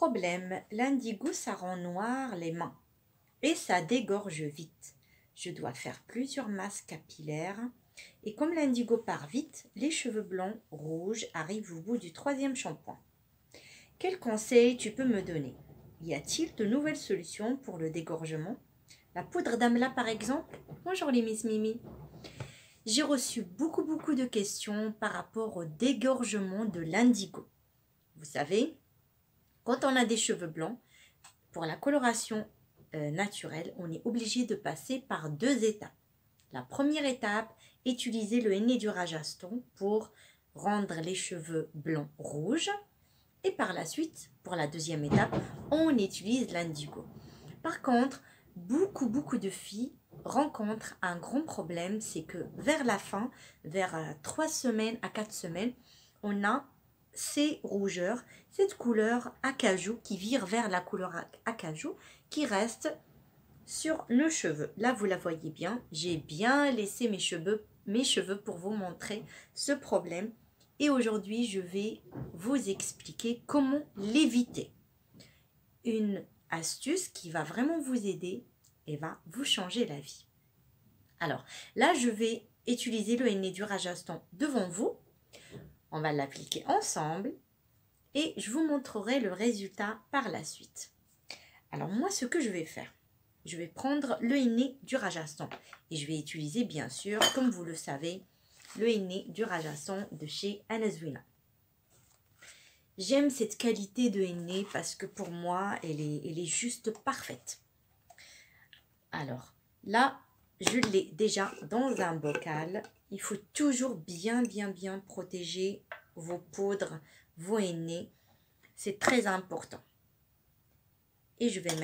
Problème, l'indigo ça rend noir les mains et ça dégorge vite. Je dois faire plusieurs masses capillaires et comme l'indigo part vite, les cheveux blancs, rouges arrivent au bout du 3e shampoing. Quels conseils tu peux me donner? Y a-t-il de nouvelles solutions pour le dégorgement? La poudre d'amla par exemple? Bonjour les Miss Mimi. J'ai reçu beaucoup de questions par rapport au dégorgement de l'indigo. Vous savez, quand on a des cheveux blancs, pour la coloration naturelle, on est obligé de passer par 2 étapes. La première étape, utiliser le henné du Rajasthan pour rendre les cheveux blancs rouges. Et par la suite, pour la 2e étape, on utilise l'indigo. Par contre, beaucoup de filles rencontrent un grand problème, c'est que vers la fin, vers 3 semaines à 4 semaines, on a ces rougeurs, cette couleur acajou qui vire vers la couleur acajou qui reste sur nos cheveux. Là, vous la voyez bien, j'ai bien laissé mes cheveux pour vous montrer ce problème. Et aujourd'hui, je vais vous expliquer comment l'éviter. Une astuce qui va vraiment vous aider et va vous changer la vie. Alors, là, je vais utiliser le henné du Rajasthan devant vous. On va l'appliquer ensemble et je vous montrerai le résultat par la suite. Alors moi, ce que je vais faire, je vais prendre le henné du Rajasthan et je vais utiliser bien sûr, comme vous le savez, le henné du Rajasthan de chez Anazwina. J'aime cette qualité de henné parce que pour moi, elle est juste parfaite. Alors là, je l'ai déjà dans un bocal. Il faut toujours bien protéger vos poudres, vos henné. C'est très important. Et je vais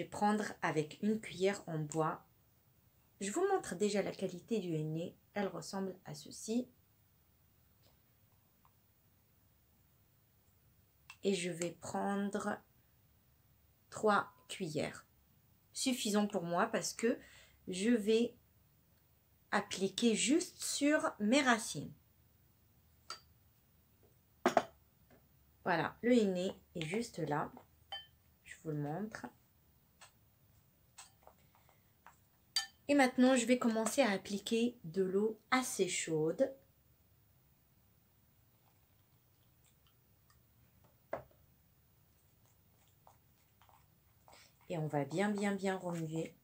prendre avec une cuillère en bois. Je vous montre déjà la qualité du henné. Elle ressemble à ceci. Et je vais prendre 3 cuillères. Suffisant pour moi parce que je vais appliquer juste sur mes racines. Voilà, le henné est juste là. Je vous le montre. Et maintenant, je vais commencer à appliquer de l'eau assez chaude. Et on va bien remuer.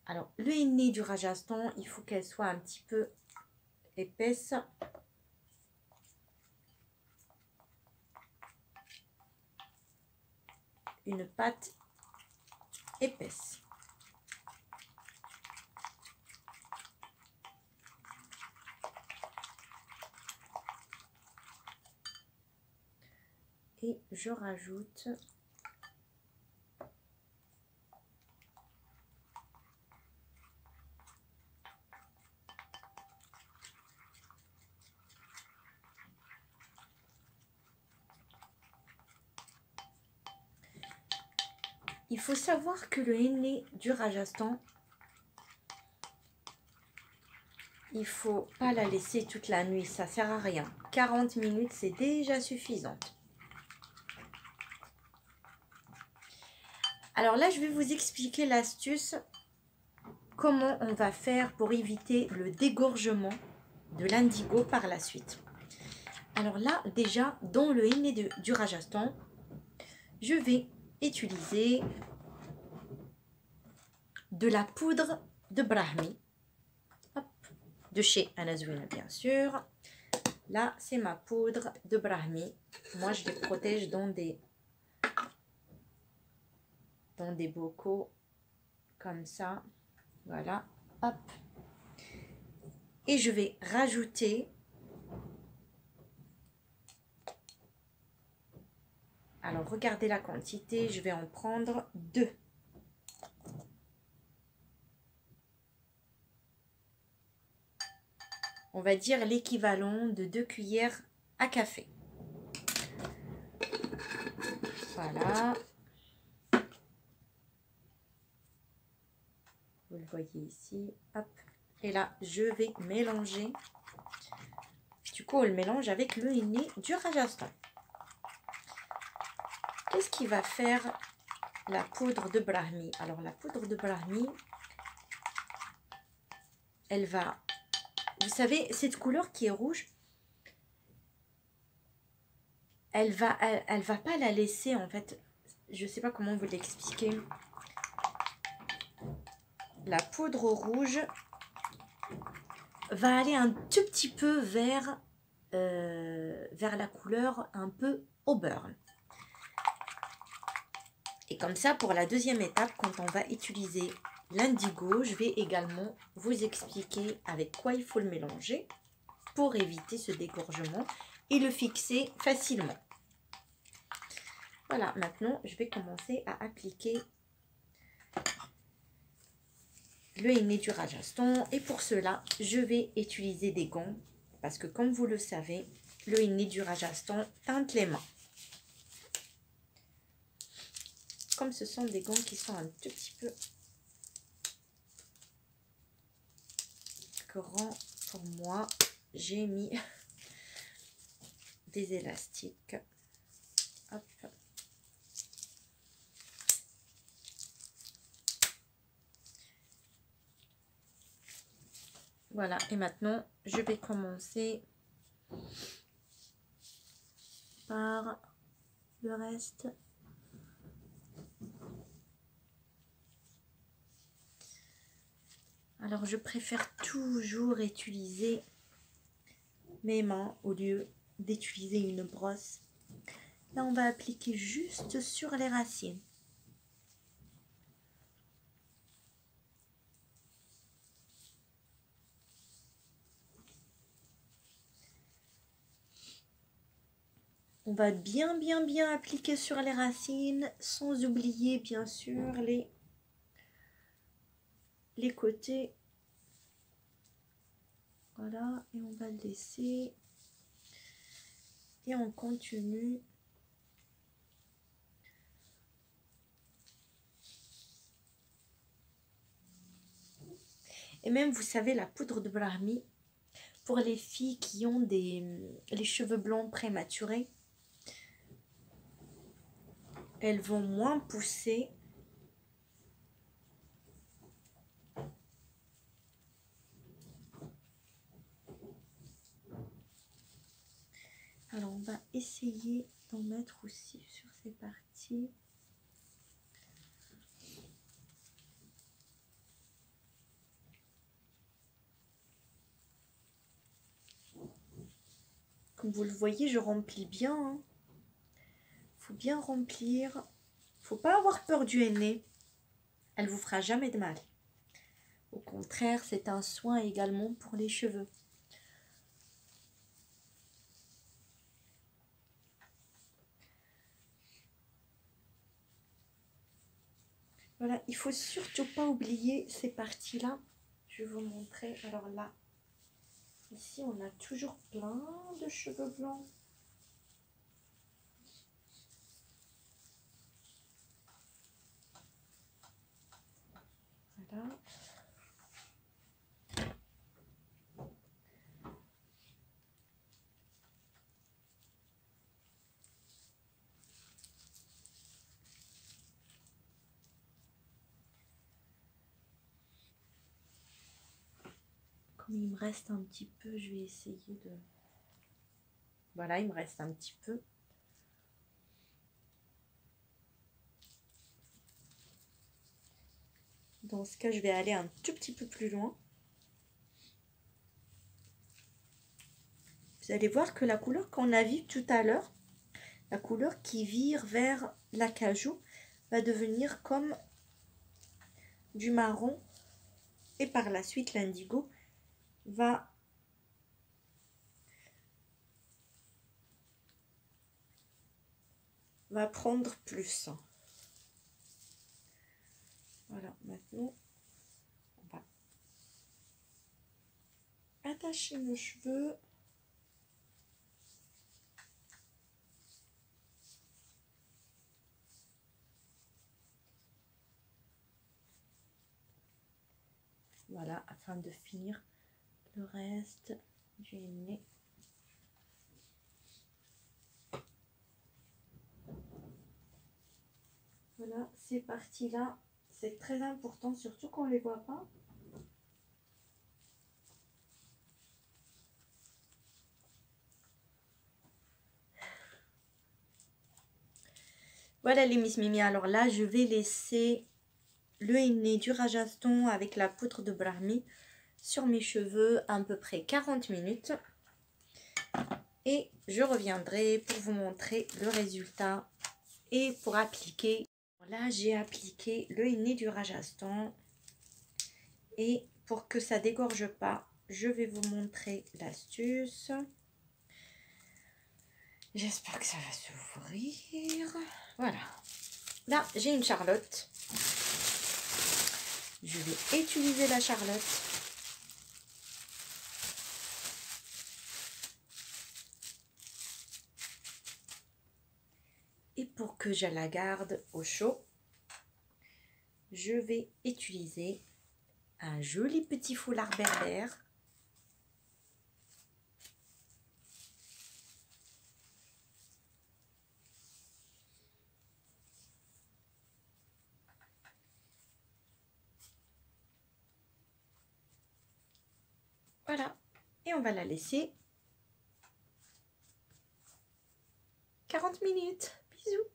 Alors, le henné du Rajasthan, il faut qu'elle soit un petit peu épaisse. Une pâte épaisse. Et je rajoute il faut savoir que le henné du Rajasthan, il ne faut pas la laisser toute la nuit, ça ne sert à rien. 40 minutes, c'est déjà suffisant. Alors là, je vais vous expliquer l'astuce, comment on va faire pour éviter le dégorgement de l'indigo par la suite. Alors là, déjà, dans le henné du Rajasthan, je vais utiliser de la poudre de Brahmi, de chez Anazwina bien sûr. Là, c'est ma poudre de Brahmi. Moi, je les protège dans des bocaux comme ça. Voilà, hop. Et je vais rajouter alors regardez la quantité, je vais en prendre 2. On va dire l'équivalent de 2 cuillères à café. Voilà. Vous le voyez ici. Hop. Et là, je vais mélanger. Du coup, on le mélange avec le henné du Rajasthan. Qu'est-ce qui va faire la poudre de Brahmi? Alors, la poudre de Brahmi, elle va... Vous savez, cette couleur qui est rouge, elle va pas la laisser, en fait. Je ne sais pas comment vous l'expliquer. La poudre rouge va aller un tout petit peu vers la couleur un peu au beurre. Et comme ça, pour la deuxième étape, quand on va utiliser l'indigo, je vais également vous expliquer avec quoi il faut le mélanger pour éviter ce dégorgement et le fixer facilement. Voilà, maintenant, je vais commencer à appliquer le henné du Rajasthan. Et pour cela, je vais utiliser des gants parce que comme vous le savez, le henné du Rajasthan teinte les mains. Comme ce sont des gants qui sont un tout petit peu grands pour moi, j'ai mis des élastiques. Hop. Voilà, et maintenant, je vais commencer par le reste. Alors, je préfère toujours utiliser mes mains au lieu d'utiliser une brosse. Là, on va appliquer juste sur les racines. On va bien appliquer sur les racines, sans oublier bien sûr les côtés. Voilà, et on va le laisser. Et on continue. Et même, vous savez, la poudre de Brahmi, pour les filles qui ont les cheveux blancs prématurés, elles vont moins pousser. Alors, on va essayer d'en mettre aussi sur ces parties. Comme vous le voyez, je remplis bien. Hein. Faut bien remplir. Faut pas avoir peur du henné. Elle vous fera jamais de mal. Au contraire, c'est un soin également pour les cheveux. Voilà, il faut surtout pas oublier ces parties-là. Je vais vous montrer. Alors là, ici, on a toujours plein de cheveux blancs. Voilà. Comme il me reste un petit peu, je vais essayer de... Voilà, il me reste un petit peu. Dans ce cas, je vais aller un tout petit peu plus loin. Vous allez voir que la couleur qu'on a vue tout à l'heure, la couleur qui vire vers l'acajou, va devenir comme du marron. Et par la suite, l'indigo va prendre plus. Voilà, maintenant, on va attacher nos cheveux. Voilà, afin de finir le reste du nez. Voilà, ces parties-là, c'est très important, surtout qu'on ne les voit pas. Voilà les Miss Mimi, alors là, je vais laisser le henné du Rajasthan avec la poudre de Brahmi sur mes cheveux à peu près 40 minutes. Et je reviendrai pour vous montrer le résultat et pour appliquer. Là, j'ai appliqué le henné du Rajasthan. Et pour que ça dégorge pas, je vais vous montrer l'astuce. J'espère que ça va s'ouvrir. Voilà. Là, j'ai une charlotte. Je vais utiliser la charlotte. Et pour que je la garde au chaud, je vais utiliser un joli petit foulard berbère. Voilà. Et on va la laisser 40 minutes. Bisous.